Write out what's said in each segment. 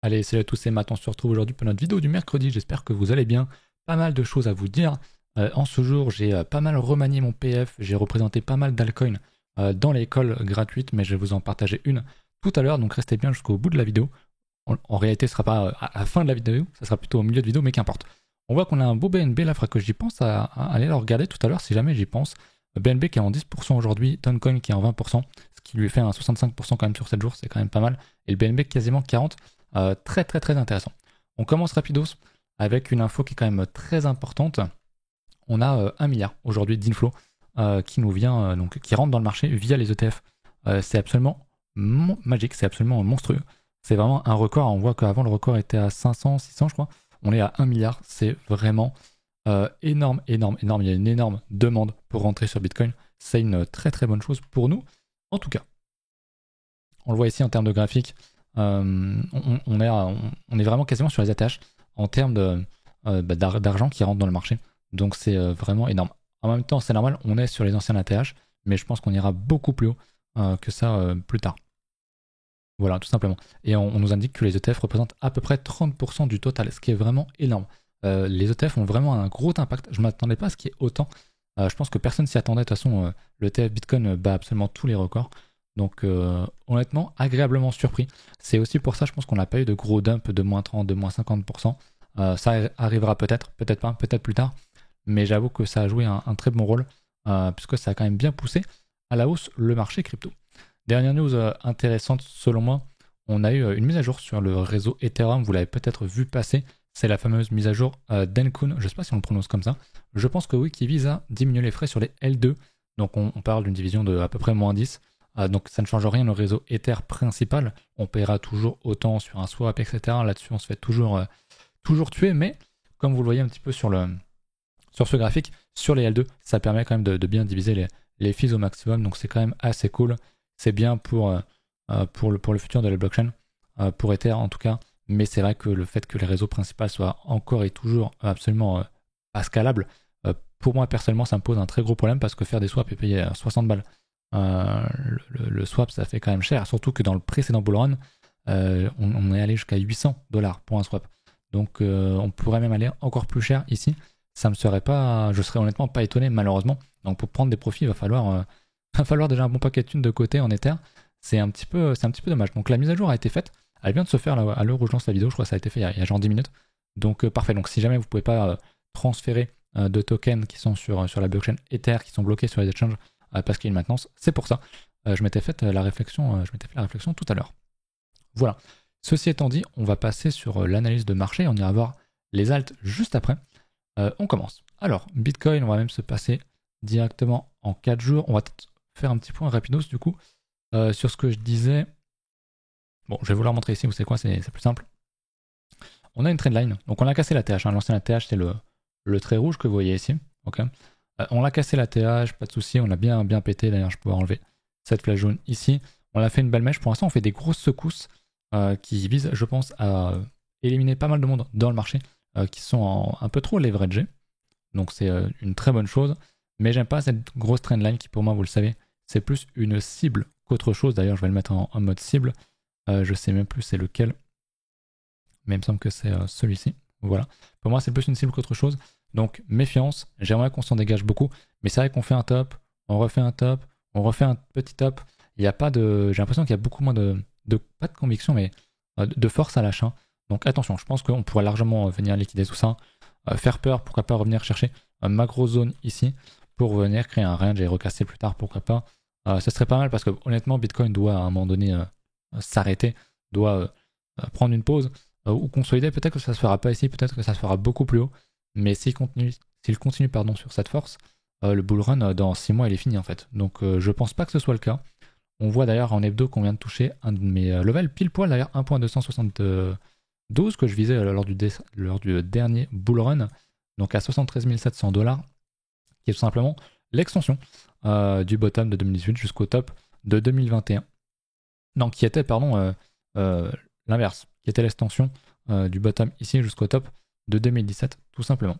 Allez, salut à tous, c'est Matt, on se retrouve aujourd'hui pour notre vidéo du mercredi, j'espère que vous allez bien. Pas mal de choses à vous dire. En ce jour, j'ai pas mal remanié mon PF, j'ai représenté pas mal d'altcoins dans l'école gratuite, mais je vais vous en partager une tout à l'heure, donc restez bien jusqu'au bout de la vidéo. En réalité, ce sera pas à la fin de la vidéo, ça sera plutôt au milieu de vidéo, mais qu'importe. On voit qu'on a un beau BNB, là, il faudra que j'y pense à aller le regarder tout à l'heure si jamais j'y pense. BNB qui est en 10% aujourd'hui, Toncoin qui est en 20%, ce qui lui fait un 65% quand même sur 7 jours, c'est quand même pas mal. Et le BNB quasiment 40%. Très intéressant. On commence rapidos avec une info qui est quand même très importante. On a 1 milliard aujourd'hui d'inflow qui nous vient, donc qui rentre dans le marché via les ETF. C'est absolument magique, c'est absolument monstrueux. C'est vraiment un record. On voit qu'avant le record était à 500, 600 je crois. On est à 1 milliard. C'est vraiment énorme. Il y a une énorme demande pour rentrer sur Bitcoin. C'est une très bonne chose pour nous. En tout cas, on le voit ici en termes de graphique. On est vraiment quasiment sur les ATH en termes d'argent qui rentre dans le marché. Donc c'est vraiment énorme. En même temps, c'est normal, on est sur les anciens ATH, mais je pense qu'on ira beaucoup plus haut que ça plus tard. Voilà, tout simplement. Et on nous indique que les ETF représentent à peu près 30% du total, ce qui est vraiment énorme. Les ETF ont vraiment un gros impact. Je ne m'attendais pas à ce qu'il y ait autant. Je pense que personne s'y attendait. De toute façon, le ETF Bitcoin bat absolument tous les records. Donc honnêtement, agréablement surpris. C'est aussi pour ça, je pense qu'on n'a pas eu de gros dump de moins 30, de moins 50%. Ça arrivera peut-être pas, peut-être plus tard. Mais j'avoue que ça a joué un très bon rôle, puisque ça a quand même bien poussé à la hausse le marché crypto. Dernière news intéressante selon moi, on a eu une mise à jour sur le réseau Ethereum, vous l'avez peut-être vu passer. C'est la fameuse mise à jour d'Encun, je ne sais pas si on le prononce comme ça. Je pense que oui, qui vise à diminuer les frais sur les L2. Donc on parle d'une division de à peu près moins 10. Donc ça ne change rien au réseau Ether principal. On paiera toujours autant sur un swap, etc. Là-dessus, on se fait toujours tuer. Mais comme vous le voyez un petit peu sur ce graphique, sur les L2, ça permet quand même de bien diviser les fees au maximum. Donc c'est quand même assez cool. C'est bien pour le futur de la blockchain, pour Ether en tout cas. Mais c'est vrai que le fait que les réseaux principaux soient encore et toujours absolument pas scalables, pour moi personnellement, ça me pose un très gros problème parce que faire des swaps et payer 60 balles. Le swap ça fait quand même cher, surtout que dans le précédent bullrun on est allé jusqu'à 800$ pour un swap, donc on pourrait même aller encore plus cher ici. Ça me serait pas, je serais honnêtement pas étonné malheureusement. Donc pour prendre des profits il va falloir déjà un bon paquet de thunes de côté en Ether. C'est un petit peu dommage. Donc la mise à jour a été faite, elle vient de se faire là, à l'heure où je lance la vidéo, je crois que ça a été fait il y a genre 10 minutes. Donc parfait. Donc si jamais vous pouvez pas transférer de tokens qui sont sur la blockchain Ether, qui sont bloqués sur les exchanges parce qu'il y a une maintenance, c'est pour ça. Je m'étais fait la réflexion tout à l'heure. Voilà. Ceci étant dit, on va passer sur l'analyse de marché. On ira voir les alts juste après. On commence. Alors, Bitcoin, on va même se passer directement en 4 jours. On va faire un petit point rapidos du coup sur ce que je disais. Bon, je vais vous la montrer ici, vous savez quoi, c'est plus simple. On a une trendline. Donc on a cassé la TH. L'ancien ATH, c'est le trait rouge que vous voyez ici. Okay. On a cassé la TH, pas de souci, on a bien pété. D'ailleurs, je peux enlever cette flèche jaune ici. On a fait une belle mèche. Pour l'instant, on fait des grosses secousses qui visent, je pense, à éliminer pas mal de monde dans le marché qui sont un peu trop leveragés. Donc, c'est une très bonne chose. Mais j'aime pas cette grosse trendline qui, pour moi, vous le savez, c'est plus une cible qu'autre chose. D'ailleurs, je vais le mettre en mode cible. Je sais même plus c'est lequel. Mais il me semble que c'est celui-ci. Voilà. Pour moi, c'est plus une cible qu'autre chose. Donc, méfiance. J'aimerais qu'on s'en dégage beaucoup. Mais c'est vrai qu'on fait un top, on refait un top, on refait un petit top. Il n'y a pas de. J'ai l'impression qu'il y a beaucoup moins pas de conviction, mais de force à l'achat. Donc, attention, je pense qu'on pourrait largement venir liquider tout ça. Faire peur, pourquoi pas revenir chercher un macro zone ici pour venir créer un range et recasser plus tard, pourquoi pas. Ce serait pas mal parce que honnêtement, Bitcoin doit à un moment donné s'arrêter, doit prendre une pause. Ou consolider, peut-être que ça se fera pas ici, peut-être que ça se fera beaucoup plus haut, mais s'il continue sur cette force, le bull run dans 6 mois il est fini en fait. Donc je pense pas que ce soit le cas. On voit d'ailleurs en hebdo qu'on vient de toucher un de mes levels pile poil, d'ailleurs 1.272 que je visais lors du dernier bull run, donc à 73 700$, qui est tout simplement l'extension du bottom de 2018 jusqu'au top de 2021. Non, qui était, pardon, l'inverse, qui était l'extension du bottom ici jusqu'au top de 2017, tout simplement.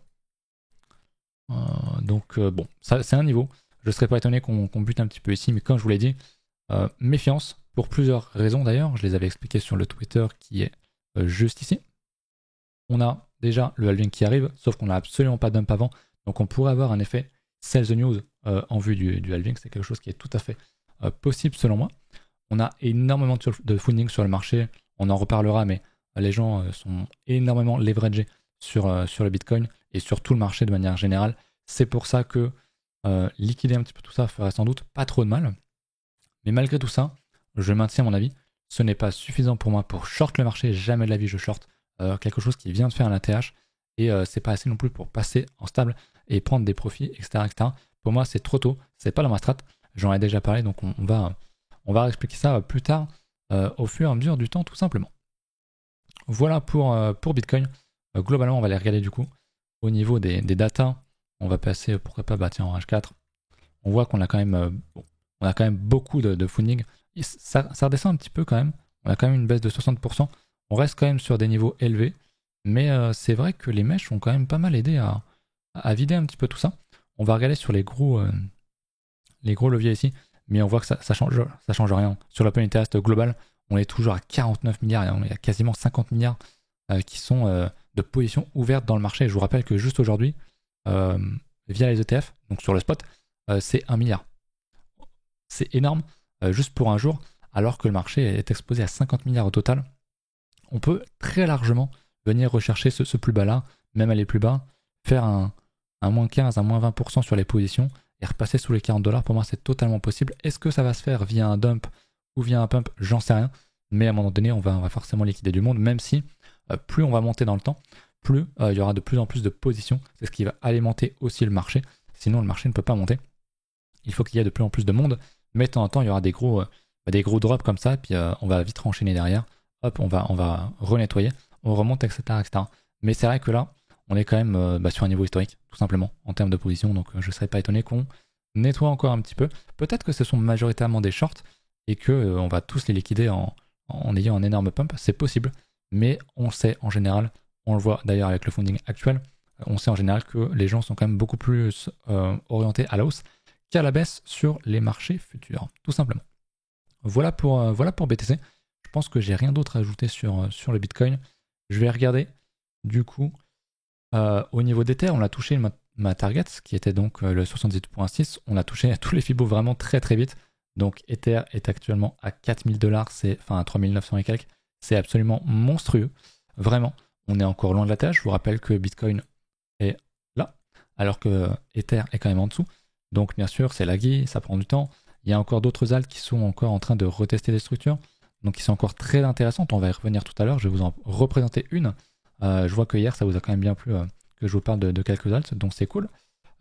Donc bon, ça c'est un niveau. Je ne serais pas étonné qu'on bute un petit peu ici, mais comme je vous l'ai dit, méfiance, pour plusieurs raisons d'ailleurs, je les avais expliquées sur le Twitter qui est juste ici. On a déjà le halving qui arrive, sauf qu'on n'a absolument pas dump avant, donc on pourrait avoir un effet sell the news en vue du halving, c'est quelque chose qui est tout à fait possible selon moi. On a énormément de funding sur le marché, on en reparlera, mais les gens sont énormément leveragés sur le Bitcoin et sur tout le marché de manière générale. C'est pour ça que liquider un petit peu tout ça ferait sans doute pas trop de mal. Mais malgré tout ça, je maintiens mon avis. Ce n'est pas suffisant pour moi pour short le marché. Jamais de la vie je short quelque chose qui vient de faire un ATH. Et c'est pas assez non plus pour passer en stable et prendre des profits, etc. etc. Pour moi, c'est trop tôt. C'est pas dans ma strat. J'en ai déjà parlé, donc on va expliquer ça plus tard au fur et à mesure du temps, tout simplement. Voilà pour Bitcoin. Globalement, on va les regarder du coup. Au niveau des datas, on va passer, pourquoi pas, tiens, en H4. On voit qu'on a quand même beaucoup de funding. Ça redescend un petit peu quand même. On a quand même une baisse de 60%. On reste quand même sur des niveaux élevés. Mais c'est vrai que les mèches ont quand même pas mal aidé à vider un petit peu tout ça. On va regarder sur les gros leviers ici. Mais on voit que ça change rien. Sur l'open interest global, on est toujours à 49 milliards. Il y a quasiment 50 milliards qui sont de positions ouvertes dans le marché. Je vous rappelle que juste aujourd'hui, via les ETF, donc sur le spot, c'est 1 milliard. C'est énorme, juste pour un jour, alors que le marché est exposé à 50 milliards au total. On peut très largement venir rechercher ce plus bas là, même aller plus bas, faire un moins 15, un moins 20% sur les positions et repasser sous les $40. Pour moi, c'est totalement possible. Est-ce que ça va se faire via un dump ou via un pump? J'en sais rien. Mais à un moment donné, on va forcément liquider du monde, même si plus on va monter dans le temps, plus il y aura de plus en plus de positions. C'est ce qui va alimenter aussi le marché. Sinon, le marché ne peut pas monter. Il faut qu'il y ait de plus en plus de monde. Mais de temps en temps, il y aura des gros drops comme ça, puis on va vite enchaîner derrière. Hop, on va renettoyer, on remonte, etc., etc. Mais c'est vrai que là, on est quand même sur un niveau historique, tout simplement, en termes de position. Donc je ne serais pas étonné qu'on nettoie encore un petit peu. Peut-être que ce sont majoritairement des shorts et que on va tous les liquider en ayant un énorme pump. C'est possible. Mais on sait en général, on le voit d'ailleurs avec le funding actuel, on sait en général que les gens sont quand même beaucoup plus orientés à la hausse qu'à la baisse sur les marchés futurs, tout simplement. Voilà pour BTC. Je pense que j'ai rien d'autre à ajouter sur le Bitcoin. Je vais regarder du coup au niveau d'Ether, on a touché ma target qui était donc le 78.6. On a touché tous les Fibos vraiment très très vite. Donc Ether est actuellement à $4000, à 3900 et quelques. C'est absolument monstrueux. Vraiment, on est encore loin de la tâche. Je vous rappelle que Bitcoin est là, alors que Ether est quand même en dessous. Donc bien sûr, c'est lagué, ça prend du temps. Il y a encore d'autres alts qui sont encore en train de retester des structures, donc qui sont encore très intéressantes. On va y revenir tout à l'heure, je vais vous en représenter une. Je vois que hier, ça vous a quand même bien plu que je vous parle de quelques alts, donc c'est cool.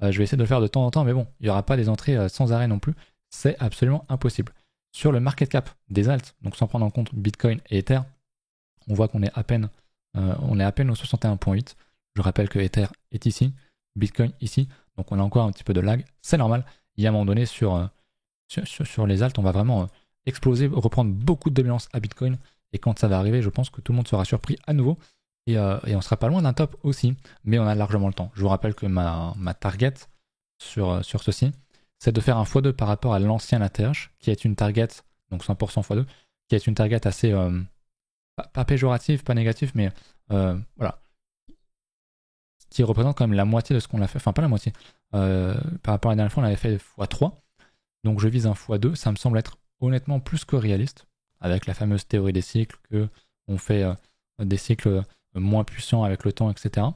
Je vais essayer de le faire de temps en temps, mais bon, il n'y aura pas des entrées sans arrêt non plus. C'est absolument impossible. Sur le market cap des alts, donc sans prendre en compte Bitcoin et Ether, on voit qu'on est à peine au 61.8. Je rappelle que Ether est ici, Bitcoin ici, donc on a encore un petit peu de lag. C'est normal. Il y a un moment donné sur les alts, on va vraiment exploser, reprendre beaucoup de dominance à Bitcoin. Et quand ça va arriver, je pense que tout le monde sera surpris à nouveau. Et on sera pas loin d'un top aussi, mais on a largement le temps. Je vous rappelle que ma target sur ceci, c'est de faire un x2 par rapport à l'ancien ATH, qui est une target, donc 100% x2, qui est une target assez, pas péjorative, pas négative, mais voilà, qui représente quand même la moitié de ce qu'on a fait, enfin pas la moitié, par rapport à la dernière fois on avait fait x3, donc je vise un x2, ça me semble être honnêtement plus que réaliste, avec la fameuse théorie des cycles, que on fait des cycles moins puissants avec le temps, etc.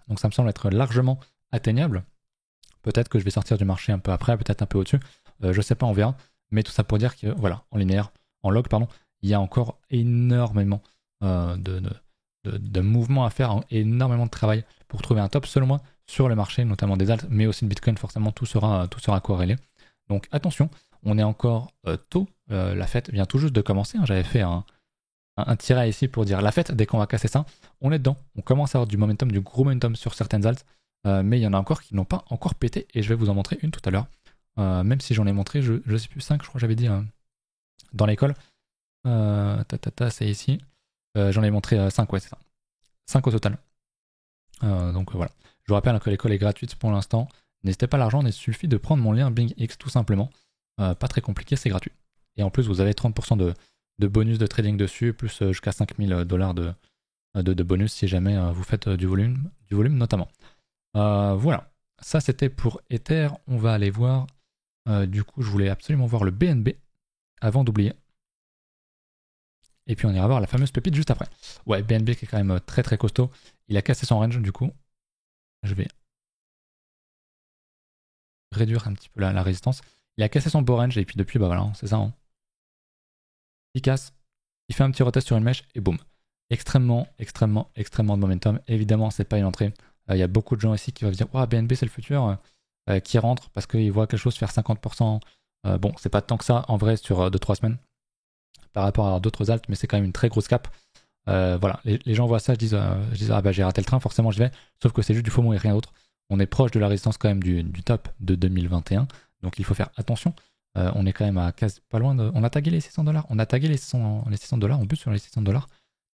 Donc ça me semble être largement atteignable. Peut-être que je vais sortir du marché un peu après, peut-être un peu au-dessus, je sais pas, on verra, mais tout ça pour dire que voilà, en linéaire, en log, pardon, il y a encore énormément de mouvements à faire, énormément de travail pour trouver un top, selon moi, sur le marché, notamment des alts, mais aussi de Bitcoin, forcément, tout sera corrélé. Donc attention, on est encore tôt, la fête vient tout juste de commencer, hein. J'avais fait un tiret ici pour dire la fête, dès qu'on va casser ça, on est dedans, on commence à avoir du momentum, du gros momentum sur certaines alts, mais il y en a encore qui n'ont pas encore pété, et je vais vous en montrer une tout à l'heure, même si j'en ai montré, je sais plus, 5, je crois que j'avais dit dans l'école, c'est ici, j'en ai montré 5, ouais c'est ça, 5 au total. Donc voilà, je vous rappelle que l'école est gratuite pour l'instant, n'hésitez pas à l'argent, il suffit de prendre mon lien BingX tout simplement, pas très compliqué, c'est gratuit. Et en plus vous avez 30% de bonus de trading dessus, plus jusqu'à 5000 dollars de bonus si jamais vous faites du volume notamment. Voilà, ça c'était pour Ether. On va aller voir, du coup je voulais absolument voir le BNB avant d'oublier. Et puis on ira voir la fameuse pépite juste après. Ouais, BNB qui est quand même très très costaud. Il a cassé son range du coup. Je vais réduire un petit peu la résistance. Il a cassé son beau range et puis depuis, bah voilà, c'est ça. Hein. Il casse, il fait un petit retest sur une mèche et boum. Extrêmement de momentum. Évidemment, c'est pas une entrée. Il y a beaucoup de gens ici qui vont se dire ouah, BNB c'est le futur, qui rentrent parce qu'ils voient quelque chose faire 50%. Bon, c'est pas tant que ça en vrai sur 2-3 semaines par rapport à d'autres alts, mais c'est quand même une très grosse cap. Voilà, les gens voient ça, je dis ah bah j'ai raté le train, forcément je vais. Sauf que c'est juste du FOMO et rien d'autre. On est proche de la résistance quand même du top de 2021, donc il faut faire attention. On est quand même à quasi pas loin de. On a tagué les 600$. On a tagué les 600$. On bute sur les 600$.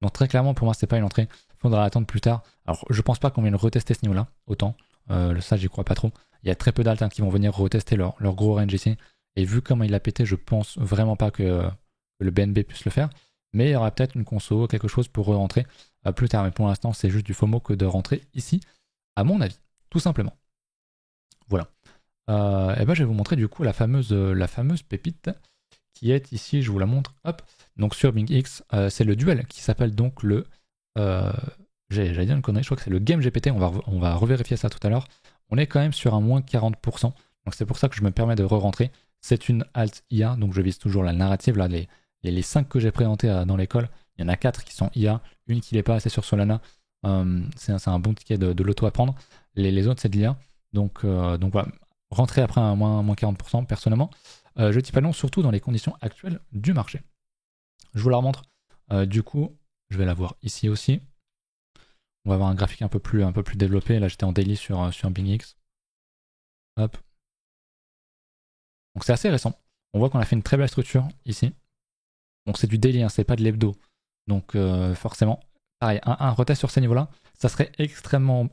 Donc très clairement, pour moi, c'est pas une entrée. Faudra attendre plus tard. Alors, je pense pas qu'on vienne retester ce niveau-là. Autant. Ça, j'y crois pas trop. Il y a très peu d'alts qui vont venir retester leur gros range ici. Et vu comment il a pété, je pense vraiment pas que le BNB puisse le faire. Mais il y aura peut-être une conso, quelque chose pour re-rentrer plus tard. Mais pour l'instant, c'est juste du FOMO que de rentrer ici, à mon avis. Tout simplement. Voilà. Et ben je vais vous montrer du coup la fameuse pépite qui est ici, je vous la montre, hop. Donc sur BingX, c'est le duel qui s'appelle donc le... j'allais dire une connerie, je crois que c'est le Game GPT, on va revérifier ça tout à l'heure. On est quand même sur un moins 40%, donc c'est pour ça que je me permets de re-rentrer. C'est une alt IA, donc je vise toujours la narrative, là, les 5 que j'ai présentés dans l'école, il y en a 4 qui sont IA, une qui n'est pas assez sur Solana, c'est un bon ticket de l'auto à prendre, les autres c'est de l'IA, donc voilà. Rentrer après un moins 40%, personnellement, je dis pas non, surtout dans les conditions actuelles du marché. Je vous la remontre. Du coup, je vais la voir ici aussi. On va avoir un graphique un peu plus développé. Là, j'étais en daily sur BingX. Hop. Donc c'est assez récent. On voit qu'on a fait une très belle structure ici. Donc c'est du daily, hein, c'est pas de l'hebdo. Donc forcément, pareil, un retest sur ces niveaux-là, ça serait extrêmement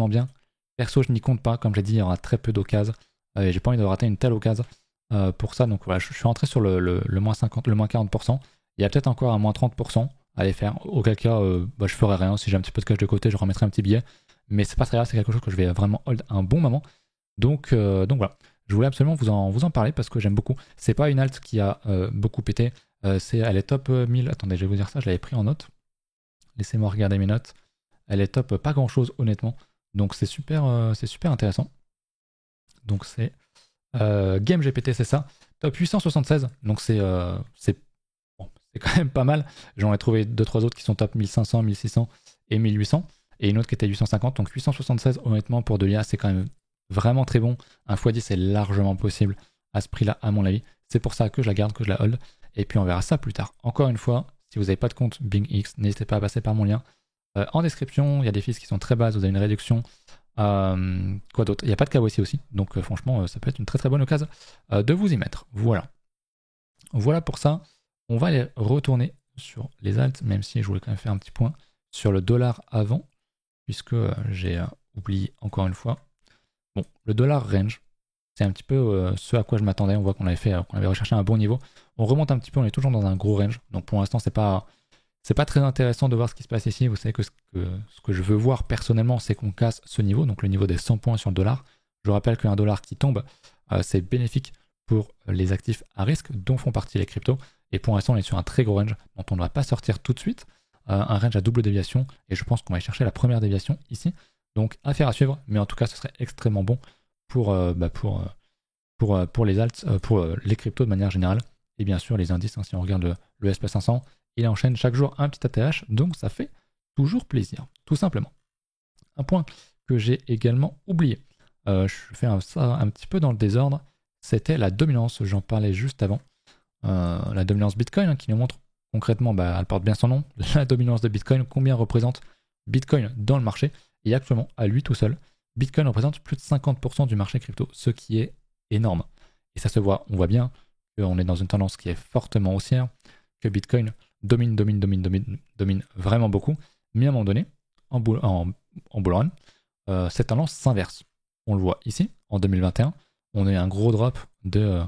bien. Perso, je n'y compte pas. Comme j'ai dit, il y aura très peu d'occasions. J'ai pas envie de rater une telle occasion pour ça. Donc voilà, je suis rentré sur le moins 50, le moins 40%. Il y a peut-être encore un moins 30% à aller faire. Auquel cas, je ferai rien. Si j'ai un petit peu de cash de côté, je remettrai un petit billet. Mais c'est pas très grave, c'est quelque chose que je vais vraiment hold un bon moment. Donc voilà. Je voulais absolument vous en parler parce que j'aime beaucoup. C'est pas une alt qui a beaucoup pété. Elle est top 1000. Attendez, je vais vous dire ça, je l'avais pris en note. Laissez-moi regarder mes notes. Elle est top pas grand chose, honnêtement. Donc c'est super intéressant. Donc c'est Game GPT, c'est ça. Top 876. Donc c'est quand même pas mal. J'en ai trouvé 2-3 autres qui sont top 1500, 1600 et 1800. Et une autre qui était 850. Donc 876, honnêtement, pour de l'IA, c'est quand même vraiment très bon. Un x10 c'est largement possible à ce prix-là, à mon avis. C'est pour ça que je la garde, que je la hold. Et puis on verra ça plus tard. Encore une fois, si vous n'avez pas de compte BingX, n'hésitez pas à passer par mon lien. En description, il y a des fees qui sont très basses. Vous avez une réduction. Quoi d'autre? Il n'y a pas de KYC aussi. Donc franchement, ça peut être une très très bonne occasion de vous y mettre. Voilà pour ça. On va aller retourner sur les alts, même si je voulais quand même faire un petit point sur le dollar avant, puisque j'ai oublié encore une fois. Bon, le dollar range, c'est un petit peu ce à quoi je m'attendais. On voit qu'on avait recherché un bon niveau. On remonte un petit peu, on est toujours dans un gros range. Donc pour l'instant, c'est pas très intéressant de voir ce qui se passe ici. Vous savez que ce que je veux voir personnellement, c'est qu'on casse ce niveau, donc le niveau des 100 points sur le dollar. Je rappelle qu'un dollar qui tombe, c'est bénéfique pour les actifs à risque, dont font partie les cryptos. Et pour l'instant, on est sur un très gros range dont on ne va pas sortir tout de suite. Un range à double déviation. Et je pense qu'on va aller chercher la première déviation ici. Donc, affaire à suivre. Mais en tout cas, ce serait extrêmement bon pour les alts, pour les cryptos de manière générale. Et bien sûr, les indices, hein, si on regarde le SP500, il enchaîne chaque jour un petit ATH. Donc, ça fait toujours plaisir, tout simplement. Un point que j'ai également oublié. Je fais ça un petit peu dans le désordre. C'était la dominance. J'en parlais juste avant. La dominance Bitcoin, hein, qui nous montre concrètement, elle porte bien son nom, la dominance de Bitcoin, combien représente Bitcoin dans le marché. Et actuellement, à lui tout seul, Bitcoin représente plus de 50% du marché crypto, ce qui est énorme. Et ça se voit, on voit bien qu'on est dans une tendance qui est fortement haussière, que Bitcoin domine vraiment beaucoup, mais à un moment donné, en bull run, cette tendance s'inverse. On le voit ici, en 2021, on a eu un gros drop de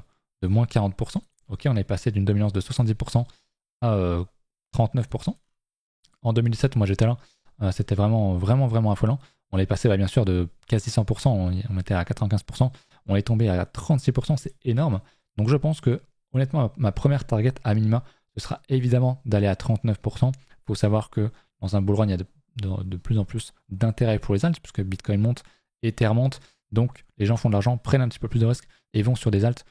moins 40%. Ok, on est passé d'une dominance de 70% à 39%. En 2017, moi j'étais là, c'était vraiment, vraiment, vraiment affolant. On est passé bien sûr de quasi 100%, on était à 95%, on est tombé à 36%, c'est énorme. Donc je pense que, honnêtement, ma première target à minima, ce sera évidemment d'aller à 39%. Il faut savoir que dans un bull run, il y a de plus en plus d'intérêt pour les alts, puisque Bitcoin monte, Ether monte, donc les gens font de l'argent, prennent un petit peu plus de risques et vont sur des alts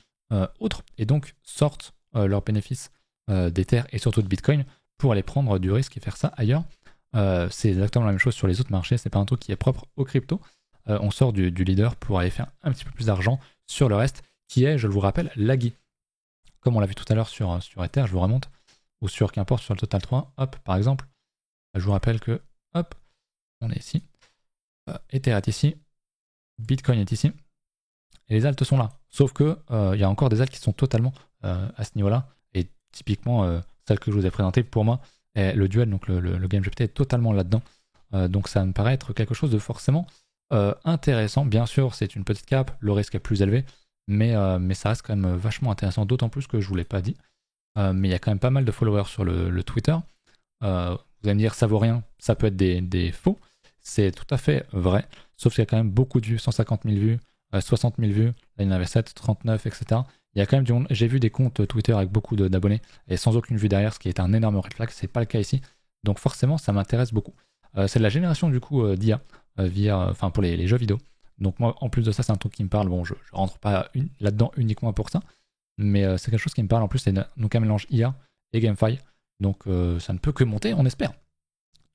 autres, et donc sortent leurs bénéfices d'Ether et surtout de Bitcoin pour aller prendre du risque et faire ça ailleurs. C'est exactement la même chose sur les autres marchés, c'est pas un truc qui est propre aux crypto. On sort du leader pour aller faire un petit peu plus d'argent sur le reste, qui est, je le vous rappelle, laggy. Comme on l'a vu tout à l'heure sur Ether, je vous remonte, ou sur qu'importe sur le Total 3, hop, par exemple, je vous rappelle que, hop, on est ici, Ether est ici, Bitcoin est ici, et les alts sont là. Sauf que il y a encore des alts qui sont totalement à ce niveau-là, et typiquement celle que je vous ai présentée pour moi, le duel, donc le Game GPT est totalement là-dedans. Donc ça me paraît être quelque chose de forcément intéressant. Bien sûr, c'est une petite cap, le risque est plus élevé, mais ça reste quand même vachement intéressant, d'autant plus que je ne vous l'ai pas dit. Mais il y a quand même pas mal de followers sur le Twitter. Vous allez me dire, ça vaut rien, ça peut être des faux. C'est tout à fait vrai, sauf qu'il y a quand même beaucoup de vues, 150 000 vues, 60 000 vues, là il y en avait 7, 39, etc. Il y a quand même du monde. J'ai vu des comptes Twitter avec beaucoup d'abonnés et sans aucune vue derrière, ce qui est un énorme red flag, c'est pas le cas ici. Donc forcément, ça m'intéresse beaucoup. C'est de la génération du coup d'IA pour les jeux vidéo. Donc moi, en plus de ça, c'est un truc qui me parle. Bon, je rentre pas là-dedans uniquement pour ça, mais c'est quelque chose qui me parle. En plus, c'est donc un mélange IA et GameFi. Donc ça ne peut que monter, on espère.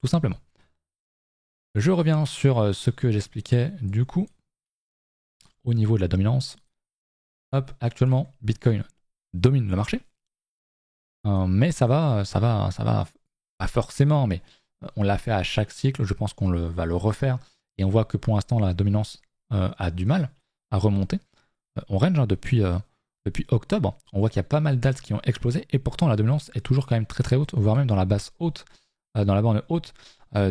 Tout simplement. Je reviens sur ce que j'expliquais du coup au niveau de la dominance. Hop, actuellement, Bitcoin domine le marché. Mais ça va, pas forcément, mais on l'a fait à chaque cycle, je pense qu'on va le refaire. Et on voit que pour l'instant, la dominance a du mal à remonter. On range depuis octobre, on voit qu'il y a pas mal d'alts qui ont explosé, et pourtant la dominance est toujours quand même très très haute, voire même dans la base haute, dans la borne haute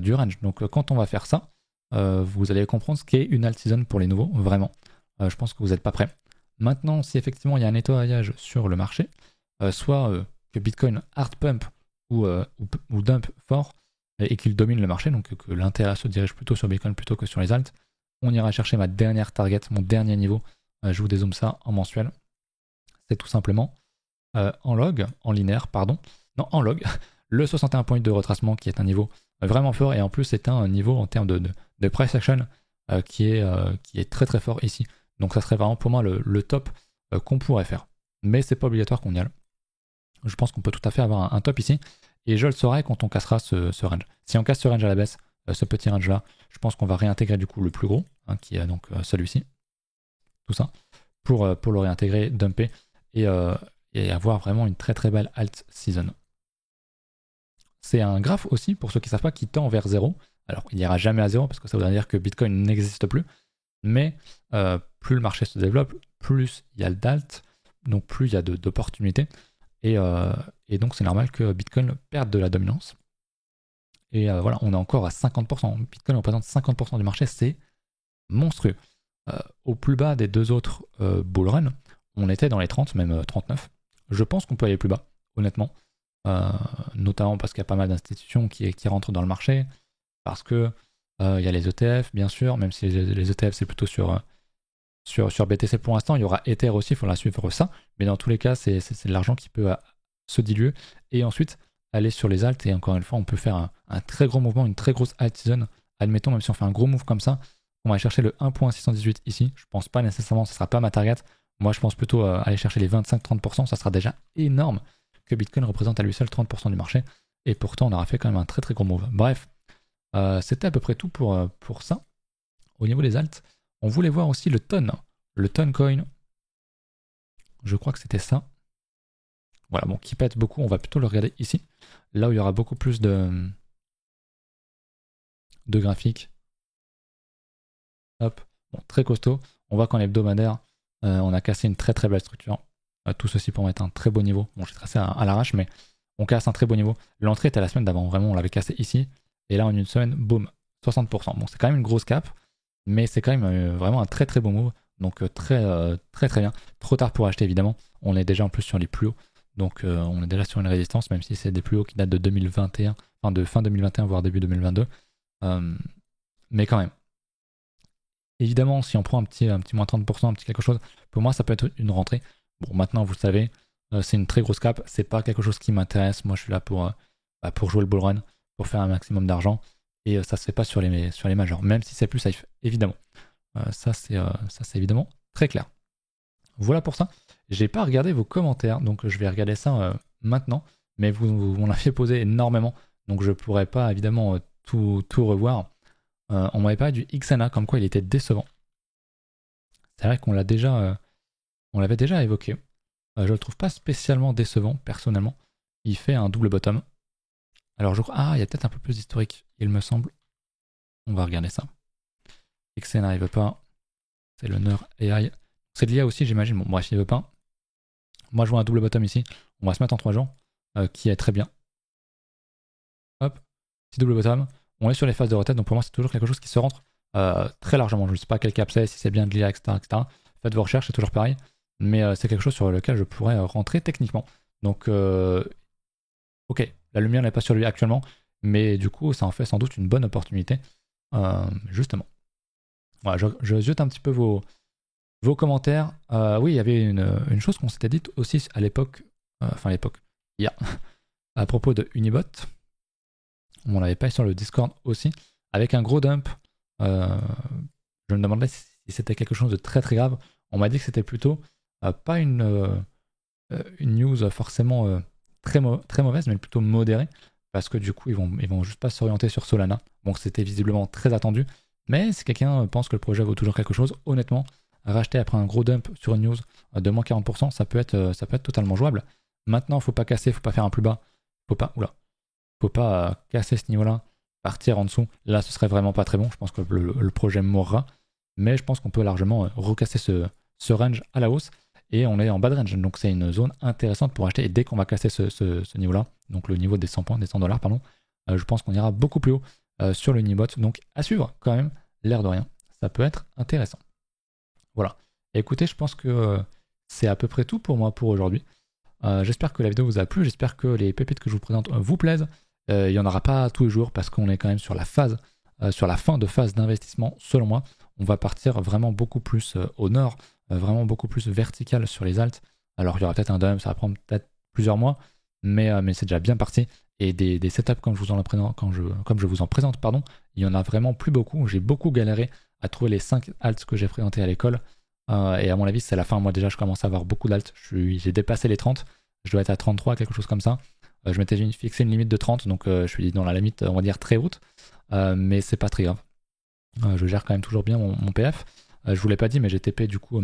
du range. Donc quand on va faire ça, vous allez comprendre ce qu'est une alt season pour les nouveaux, vraiment. Je pense que vous n'êtes pas prêts. Maintenant, si effectivement il y a un nettoyage sur le marché, soit que Bitcoin hard pump ou dump fort et qu'il domine le marché, donc que l'intérêt se dirige plutôt sur Bitcoin plutôt que sur les alts, on ira chercher ma dernière target, mon dernier niveau. Je vous dézoome ça en mensuel. C'est tout simplement en linéaire, en log, le 61 points de retracement qui est un niveau vraiment fort, et en plus c'est un niveau en termes de price action qui est très très fort ici. Donc ça serait vraiment pour moi le top qu'on pourrait faire. Mais c'est pas obligatoire qu'on y aille. Je pense qu'on peut tout à fait avoir un top ici, et je le saurai quand on cassera ce range. Si on casse ce range à la baisse, ce petit range là, je pense qu'on va réintégrer du coup le plus gros, qui est donc celui-ci, tout ça, pour le réintégrer, dumper, et avoir vraiment une très très belle alt season. C'est un graphe aussi, pour ceux qui ne savent pas, qui tend vers 0. Alors il n'ira jamais à 0 parce que ça voudrait dire que Bitcoin n'existe plus, mais plus le marché se développe, plus il y a d'alt, donc plus il y a d'opportunités, et donc c'est normal que Bitcoin perde de la dominance. Et voilà, on est encore à 50%. Bitcoin représente 50% du marché, c'est monstrueux. Au plus bas des deux autres bull run, on était dans les 30, même 39. Je pense qu'on peut aller plus bas, honnêtement. Notamment parce qu'il y a pas mal d'institutions qui rentrent dans le marché, parce que il y a les ETF, bien sûr, même si les ETF c'est plutôt sur BTC pour l'instant. Il y aura Ether aussi, il faudra suivre ça, mais dans tous les cas c'est de l'argent qui peut se diluer et ensuite aller sur les alts, et encore une fois on peut faire un très gros mouvement, une très grosse alt season. Admettons, même si on fait un gros move comme ça, on va chercher le 1.618 ici. Je pense pas nécessairement, ce sera pas ma target. Moi je pense plutôt aller chercher les 25-30%, ça sera déjà énorme que Bitcoin représente à lui seul 30% du marché, et pourtant on aura fait quand même un très très gros move. Bref, c'était à peu près tout pour ça. Au niveau des alts, on voulait voir aussi le Toncoin. Je crois que c'était ça. Voilà, bon, qui pète beaucoup, on va plutôt le regarder ici, là où il y aura beaucoup plus de graphiques. Hop, bon, très costaud. On voit qu'en hebdomadaire, on a cassé une très très belle structure. Tout ceci pour mettre un très beau niveau. Bon, j'ai tracé à l'arrache, mais on casse un très beau niveau. L'entrée était la semaine d'avant, vraiment, on l'avait cassé ici. Et là, en une semaine, boum, 60%. Bon, c'est quand même une grosse cap, mais c'est quand même vraiment un très très bon move. Donc très très très bien. Trop tard pour acheter, évidemment. On est déjà en plus sur les plus hauts. Donc on est déjà sur une résistance, même si c'est des plus hauts qui datent de 2021, enfin de fin 2021 voire début 2022. Mais quand même. Évidemment, si on prend un petit moins 30%, un petit quelque chose, pour moi ça peut être une rentrée. Bon, maintenant vous le savez, c'est une très grosse cap, c'est pas quelque chose qui m'intéresse. Moi je suis là pour jouer le bull run, pour faire un maximum d'argent, et ça se fait pas sur les majors, même si c'est plus safe, évidemment. Ça c'est évidemment très clair. Voilà pour ça. J'ai pas regardé vos commentaires, donc je vais regarder ça maintenant, mais vous m'en avez posé énormément, donc je pourrais pas évidemment tout revoir. On m'avait parlé du XNA, comme quoi il était décevant. C'est vrai qu'on l'avait déjà évoqué. Je le trouve pas spécialement décevant, personnellement. Il fait un double bottom. Alors je crois... Ah, il y a peut-être un peu plus d'historique, il me semble. On va regarder ça. XNA, il veut pas. C'est le Nerd AI. C'est de l'IA aussi, j'imagine. Bon, bref, il veut pas. Moi, je vois un double bottom ici. On va se mettre en 3 jours, qui est très bien. Hop, petit double bottom. On est sur les phases de retête, donc pour moi, c'est toujours quelque chose qui se rentre très largement. Je ne sais pas quel cap c'est, si c'est bien de l'IA, etc., etc. Faites vos recherches, c'est toujours pareil. Mais c'est quelque chose sur lequel je pourrais rentrer techniquement. Donc, ok, la lumière n'est pas sur lui actuellement, mais du coup, ça en fait sans doute une bonne opportunité, justement. Voilà, je jette un petit peu vos commentaires. Oui, il y avait une chose qu'on s'était dite aussi à l'époque, il y a, à propos de Unibot. On l'avait pas sur le Discord aussi, avec un gros dump. Je me demandais si c'était quelque chose de très très grave. On m'a dit que c'était plutôt pas une news forcément très mauvaise, mais plutôt modérée, parce que du coup ils vont juste pas s'orienter sur Solana. Bon, c'était visiblement très attendu, mais si quelqu'un pense que le projet vaut toujours quelque chose, honnêtement, racheter après un gros dump sur une news de moins 40%, ça peut être totalement jouable. Maintenant, faut pas casser, faut pas faire un plus bas, faut pas casser ce niveau-là, partir en dessous. Là, ce serait vraiment pas très bon. Je pense que le projet mourra, mais je pense qu'on peut largement recasser ce range à la hausse. Et on est en bas de range, donc c'est une zone intéressante pour acheter. Et dès qu'on va casser ce niveau-là, donc le niveau des 100 points, des 100 $, pardon, je pense qu'on ira beaucoup plus haut sur le Unibot. Donc à suivre quand même, l'air de rien. Ça peut être intéressant. Voilà. Écoutez, je pense que c'est à peu près tout pour moi pour aujourd'hui. J'espère que la vidéo vous a plu, j'espère que les pépites que je vous présente vous plaisent. Il n'y en aura pas tous les jours parce qu'on est quand même sur la fin de phase d'investissement, selon moi. On va partir vraiment beaucoup plus au nord, vraiment beaucoup plus vertical sur les alts. Alors il y aura peut-être un dump, ça va prendre peut-être plusieurs mois, mais c'est déjà bien parti. Et des setups comme je vous en présente, pardon, il y en a vraiment plus beaucoup. J'ai beaucoup galéré à trouver les 5 alts que j'ai présentés à l'école. Et à mon avis, c'est la fin. Moi, déjà, je commence à avoir beaucoup d'alts. J'ai dépassé les 30. Je dois être à 33, quelque chose comme ça. Je m'étais fixé une limite de 30, donc je suis dans la limite, on va dire, très haute. Mais c'est pas très grave. Je gère quand même toujours bien mon PF. Je vous l'ai pas dit, mais j'ai TP du coup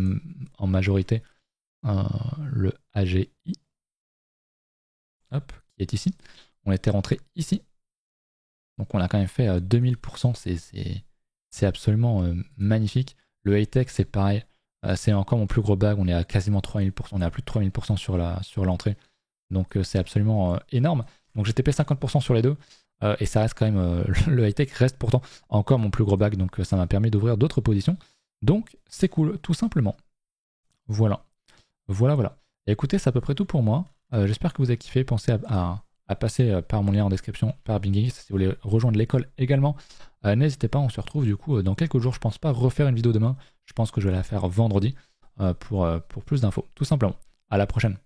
en majorité le AGI. Hop, qui est ici. On était rentré ici. Donc on a quand même fait 2000%. C'est absolument magnifique. Le high-tech, c'est pareil. C'est encore mon plus gros bag. On est à quasiment 3000%. On est à plus de 3000% sur l'entrée. Donc c'est absolument énorme. Donc j'ai TP 50% sur les deux. Et ça reste quand même... le high-tech reste pourtant encore mon plus gros bag. Donc ça m'a permis d'ouvrir d'autres positions. Donc c'est cool, tout simplement. Voilà. Et écoutez, c'est à peu près tout pour moi. J'espère que vous avez kiffé. Pensez à passer par mon lien en description, par BingX, si vous voulez rejoindre l'école également. N'hésitez pas, on se retrouve du coup dans quelques jours. Je pense pas refaire une vidéo demain. Je pense que je vais la faire vendredi pour plus d'infos, tout simplement. À la prochaine.